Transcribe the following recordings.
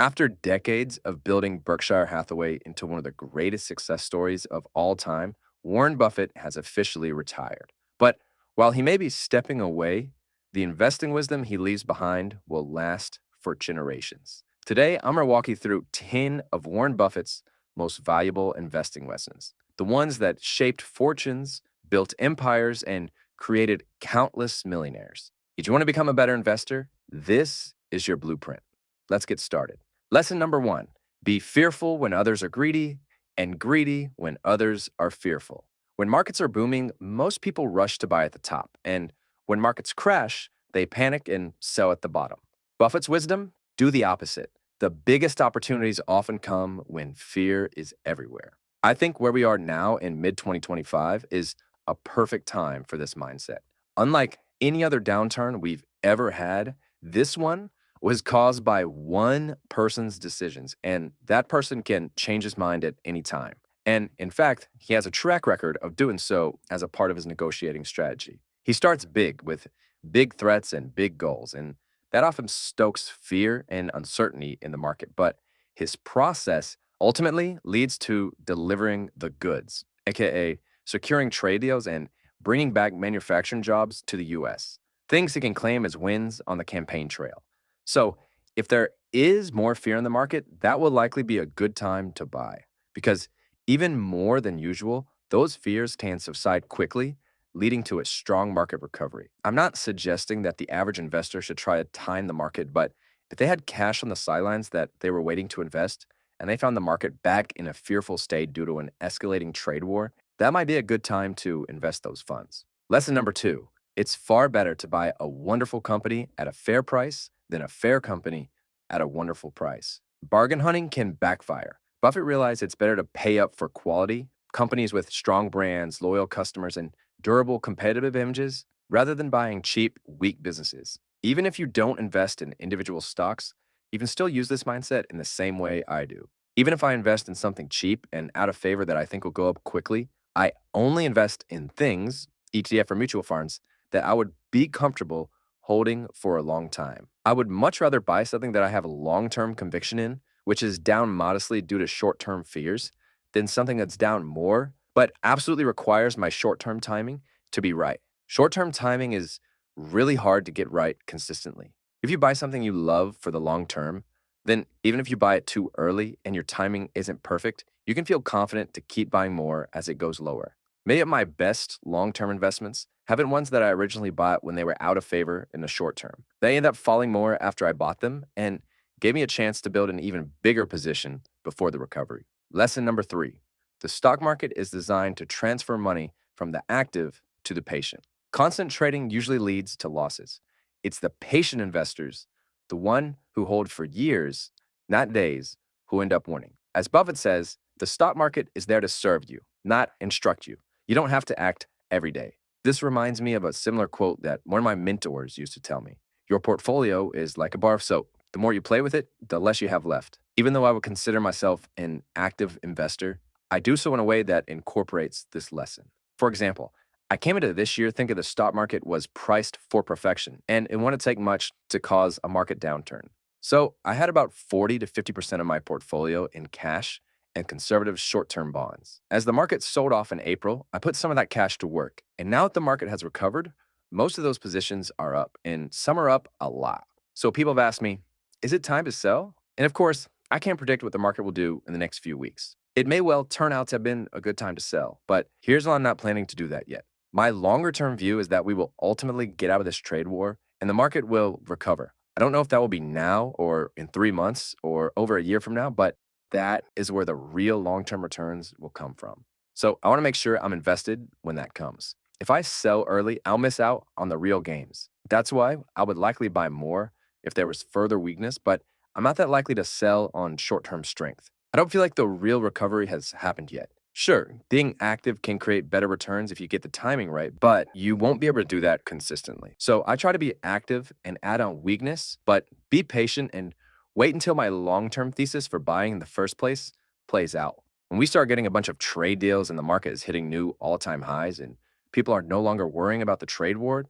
After decades of building Berkshire Hathaway into one of the greatest success stories of all time, Warren Buffett has officially retired. But while he may be stepping away, the investing wisdom he leaves behind will last for generations. Today, I'm going to walk you through 10 of Warren Buffett's most valuable investing lessons, the ones that shaped fortunes, built empires, and created countless millionaires. If you want to become a better investor, this is your blueprint. Let's get started. Lesson number one: be fearful when others are greedy and greedy when others are fearful. When markets are booming, most people rush to buy at the top. And when markets crash, they panic and sell at the bottom. Buffett's wisdom: do the opposite. The biggest opportunities often come when fear is everywhere. I think where we are now in mid 2025 is a perfect time for this mindset. Unlike any other downturn we've ever had, this one was caused by one person's decisions, and that person can change his mind at any time. And in fact, he has a track record of doing so as a part of his negotiating strategy. He starts big with big threats and big goals, and that often stokes fear and uncertainty in the market. But his process ultimately leads to delivering the goods, aka securing trade deals and bringing back manufacturing jobs to the US, things he can claim as wins on the campaign trail. So, if there is more fear in the market, that will likely be a good time to buy because even more than usual, those fears can subside quickly, leading to a strong market recovery. I'm not suggesting that the average investor should try to time the market, but if they had cash on the sidelines that they were waiting to invest and they found the market back in a fearful state due to an escalating trade war, that might be a good time to invest those funds. Lesson number two: it's far better to buy a wonderful company at a fair price than a fair company at a wonderful price. Bargain hunting can backfire. Buffett realized it's better to pay up for quality, companies with strong brands, loyal customers, and durable competitive images, rather than buying cheap, weak businesses. Even if you don't invest in individual stocks, you can still use this mindset in the same way I do. Even if I invest in something cheap and out of favor that I think will go up quickly, I only invest in things, ETF or mutual funds, that I would be comfortable holding for a long time. I would much rather buy something that I have a long-term conviction in, which is down modestly due to short-term fears, than something that's down more, but absolutely requires my short-term timing to be right. Short-term timing is really hard to get right consistently. If you buy something you love for the long term, then even if you buy it too early and your timing isn't perfect, you can feel confident to keep buying more as it goes lower. Many of my best long-term investments have been ones that I originally bought when they were out of favor in the short term. They ended up falling more after I bought them and gave me a chance to build an even bigger position before the recovery. Lesson number three: the stock market is designed to transfer money from the active to the patient. Constant trading usually leads to losses. It's the patient investors, the one who hold for years, not days, who end up winning. As Buffett says, the stock market is there to serve you, not instruct you. You don't have to act every day. This reminds me of a similar quote that one of my mentors used to tell me. Your portfolio is like a bar of soap. The more you play with it, the less you have left. Even though I would consider myself an active investor, I do so in a way that incorporates this lesson. For example, I came into this year thinking the stock market was priced for perfection, and it wouldn't take much to cause a market downturn. So I had about 40 to 50% of my portfolio in cash and conservative short-term bonds. As the market sold off in April, I put some of that cash to work. And now that the market has recovered, most of those positions are up, and some are up a lot. So people have asked me, is it time to sell? And of course, I can't predict what the market will do in the next few weeks. It may well turn out to have been a good time to sell, but here's why I'm not planning to do that yet. My longer-term view is that we will ultimately get out of this trade war, and the market will recover. I don't know if that will be now or in 3 months or over a year from now, but that is where the real long-term returns will come from. So I want to make sure I'm invested when that comes. If I sell early, I'll miss out on the real gains. That's why I would likely buy more if there was further weakness, but I'm not that likely to sell on short-term strength. I don't feel like the real recovery has happened yet. Sure, being active can create better returns if you get the timing right, but you won't be able to do that consistently. So I try to be active and add on weakness, but be patient and wait until my long-term thesis for buying in the first place plays out. When we start getting a bunch of trade deals and the market is hitting new all-time highs and people are no longer worrying about the trade war,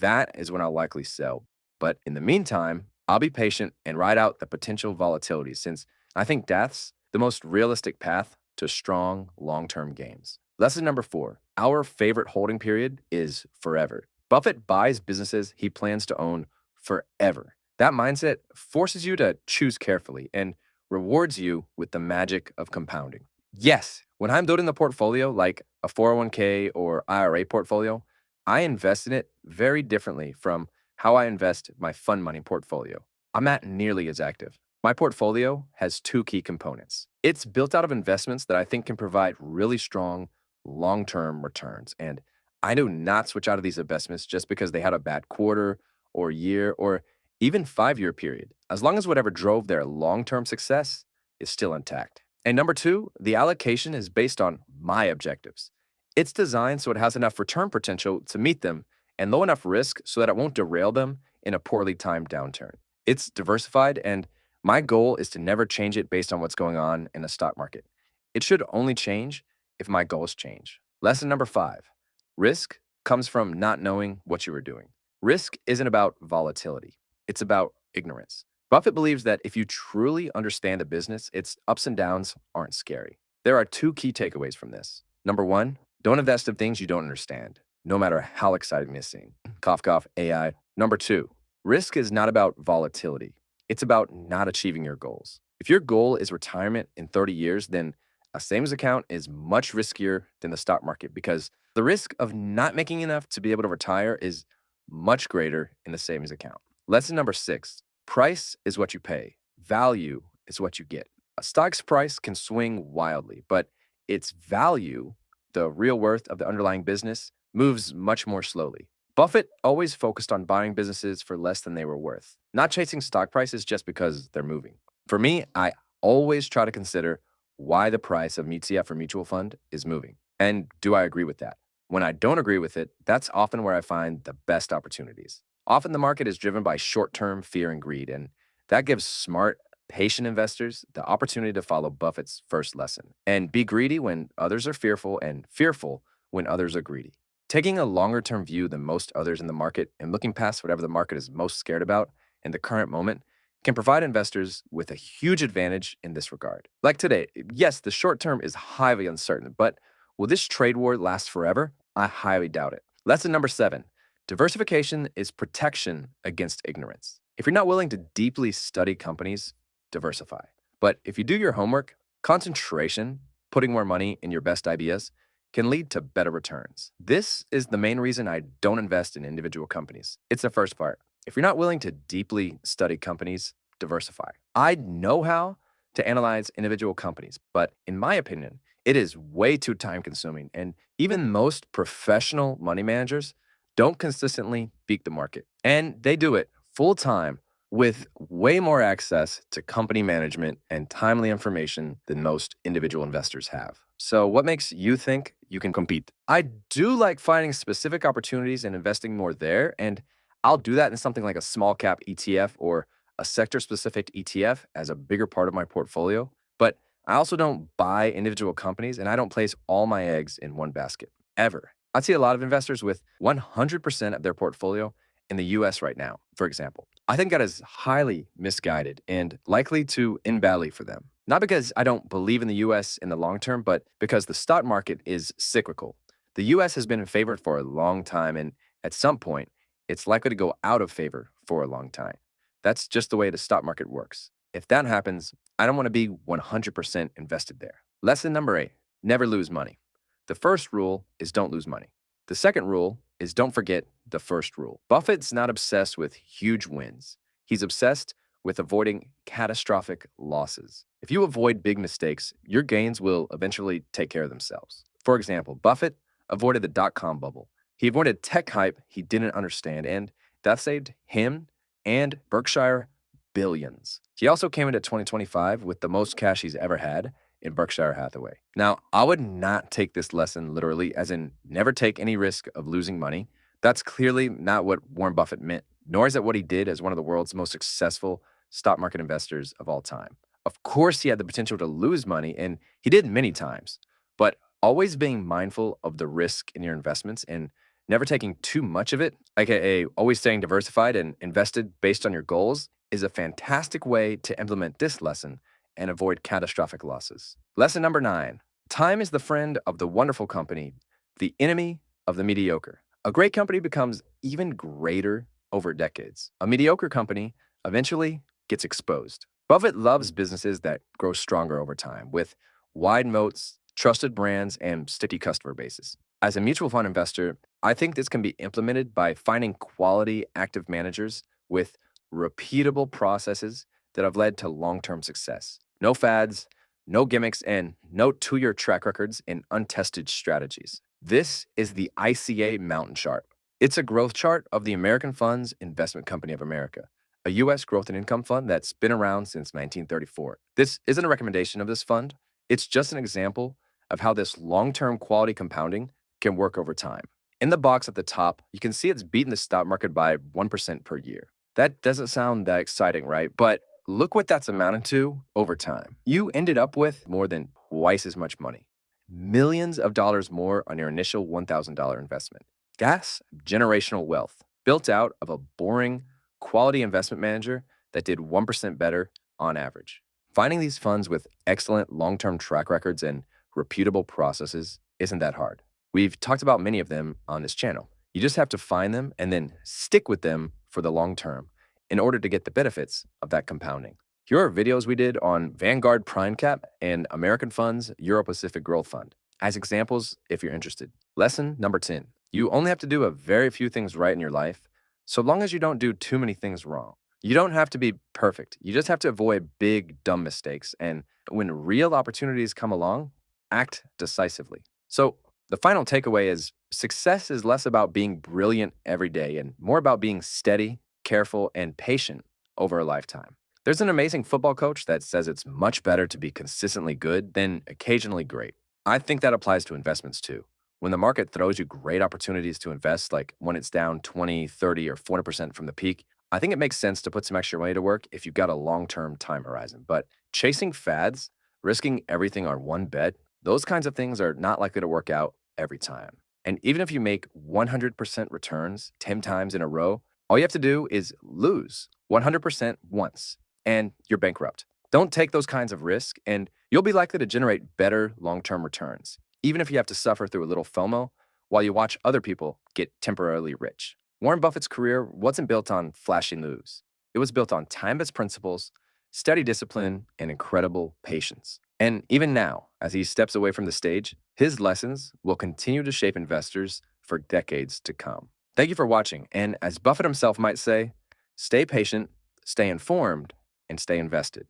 that is when I'll likely sell. But in the meantime, I'll be patient and ride out the potential volatility since I think that's the most realistic path to strong long-term gains. Lesson number 4, our favorite holding period is forever. Buffett buys businesses he plans to own forever. That mindset forces you to choose carefully and rewards you with the magic of compounding. Yes, when I'm building the portfolio like a 401k or IRA portfolio, I invest in it very differently from how I invest my fund money portfolio. I'm not nearly as active. My portfolio has two key components. It's built out of investments that I think can provide really strong long-term returns. And I do not switch out of these investments just because they had a bad quarter or year or even 5-year period, as long as whatever drove their long-term success is still intact. And number 2, the allocation is based on my objectives. It's designed so it has enough return potential to meet them and low enough risk so that it won't derail them in a poorly timed downturn. It's diversified, and my goal is to never change it based on what's going on in the stock market. It should only change if my goals change. Lesson number 5, risk comes from not knowing what you are doing. Risk isn't about volatility, it's about ignorance. Buffett believes that if you truly understand the business, its ups and downs aren't scary. There are two key takeaways from this. Number 1, don't invest in things you don't understand, no matter how exciting they seem. Cough, cough, AI. Number 2, risk is not about volatility. It's about not achieving your goals. If your goal is retirement in 30 years, then a savings account is much riskier than the stock market because the risk of not making enough to be able to retire is much greater in the savings account. Lesson number 6, price is what you pay. Value is what you get. A stock's price can swing wildly, but its value, the real worth of the underlying business, moves much more slowly. Buffett always focused on buying businesses for less than they were worth, not chasing stock prices just because they're moving. For me, I always try to consider why the price of ETF or mutual fund is moving. And do I agree with that? When I don't agree with it, that's often where I find the best opportunities. Often the market is driven by short-term fear and greed, and that gives smart, patient investors the opportunity to follow Buffett's first lesson and be greedy when others are fearful and fearful when others are greedy. Taking a longer term view than most others in the market and looking past whatever the market is most scared about in the current moment can provide investors with a huge advantage in this regard. Like today, yes, the short term is highly uncertain, but will this trade war last forever? I highly doubt it. Lesson number 7, diversification is protection against ignorance. If you're not willing to deeply study companies, diversify. But if you do your homework, concentration, putting more money in your best ideas, can lead to better returns. This is the main reason I don't invest in individual companies. It's the first part. If you're not willing to deeply study companies, diversify. I know how to analyze individual companies, but in my opinion, it is way too time consuming. And even most professional money managers don't consistently beat the market. And they do it full time with way more access to company management and timely information than most individual investors have. So what makes you think you can compete? I do like finding specific opportunities and investing more there, and I'll do that in something like a small cap ETF or a sector specific ETF as a bigger part of my portfolio. But I also don't buy individual companies, and I don't place all my eggs in one basket, ever. I see a lot of investors with 100% of their portfolio in the US right now, for example. I think that is highly misguided and likely to end badly for them. Not because I don't believe in the US in the long term, but because the stock market is cyclical. The US has been in favor for a long time, and at some point, it's likely to go out of favor for a long time. That's just the way the stock market works. If that happens, I don't want to be 100% invested there. Lesson number 8, never lose money. The first rule is don't lose money. The second rule is don't forget the first rule. Buffett's not obsessed with huge wins. He's obsessed with avoiding catastrophic losses. If you avoid big mistakes, your gains will eventually take care of themselves. For example, Buffett avoided the dot-com bubble. He avoided tech hype he didn't understand, and that saved him and Berkshire billions. He also came into 2025 with the most cash he's ever had in Berkshire Hathaway. Now, I would not take this lesson literally, as in never take any risk of losing money. That's clearly not what Warren Buffett meant, nor is that what he did as one of the world's most successful stock market investors of all time. Of course, he had the potential to lose money, and he did many times, but always being mindful of the risk in your investments and never taking too much of it, aka always staying diversified and invested based on your goals, is a fantastic way to implement this lesson and avoid catastrophic losses. Lesson number 9. Time is the friend of the wonderful company, the enemy of the mediocre. A great company becomes even greater over decades. A mediocre company eventually gets exposed. Buffett loves businesses that grow stronger over time with wide moats, trusted brands, and sticky customer bases. As a mutual fund investor, I think this can be implemented by finding quality active managers with repeatable processes that have led to long-term success. No fads, no gimmicks, and no 2-year track records in untested strategies. This is the ICA Mountain Chart. It's a growth chart of the American Funds Investment Company of America, a U.S. growth and income fund that's been around since 1934. This isn't a recommendation of this fund. It's just an example of how this long-term quality compounding can work over time. In the box at the top, you can see it's beaten the stock market by 1% per year. That doesn't sound that exciting, right? But look what that's amounted to over time. You ended up with more than twice as much money, millions of dollars more on your initial $1,000 investment. That's generational wealth built out of a boring, quality investment manager that did 1% better on average. Finding these funds with excellent long-term track records and reputable processes isn't that hard. We've talked about many of them on this channel. You just have to find them and then stick with them for the long term in order to get the benefits of that compounding. Here are videos we did on Vanguard Prime Cap and American Funds Euro Pacific Growth Fund as examples if you're interested. Lesson number 10. You only have to do a very few things right in your life, so long as you don't do too many things wrong. You don't have to be perfect. You just have to avoid big, dumb mistakes. And when real opportunities come along, act decisively. So the final takeaway is success is less about being brilliant every day and more about being steady, careful, and patient over a lifetime. There's an amazing football coach that says it's much better to be consistently good than occasionally great. I think that applies to investments too. When the market throws you great opportunities to invest, like when it's down 20, 30, or 40% from the peak, I think it makes sense to put some extra money to work if you've got a long-term time horizon. But chasing fads, risking everything on one bet, those kinds of things are not likely to work out every time. And even if you make 100% returns 10 times in a row, all you have to do is lose 100% once, and you're bankrupt. Don't take those kinds of risks, and you'll be likely to generate better long-term returns, even if you have to suffer through a little FOMO while you watch other people get temporarily rich. Warren Buffett's career wasn't built on flashy moves. It was built on time-based principles, steady discipline, and incredible patience. And even now, as he steps away from the stage, his lessons will continue to shape investors for decades to come. Thank you for watching, and as Buffett himself might say, stay patient, stay informed, and stay invested.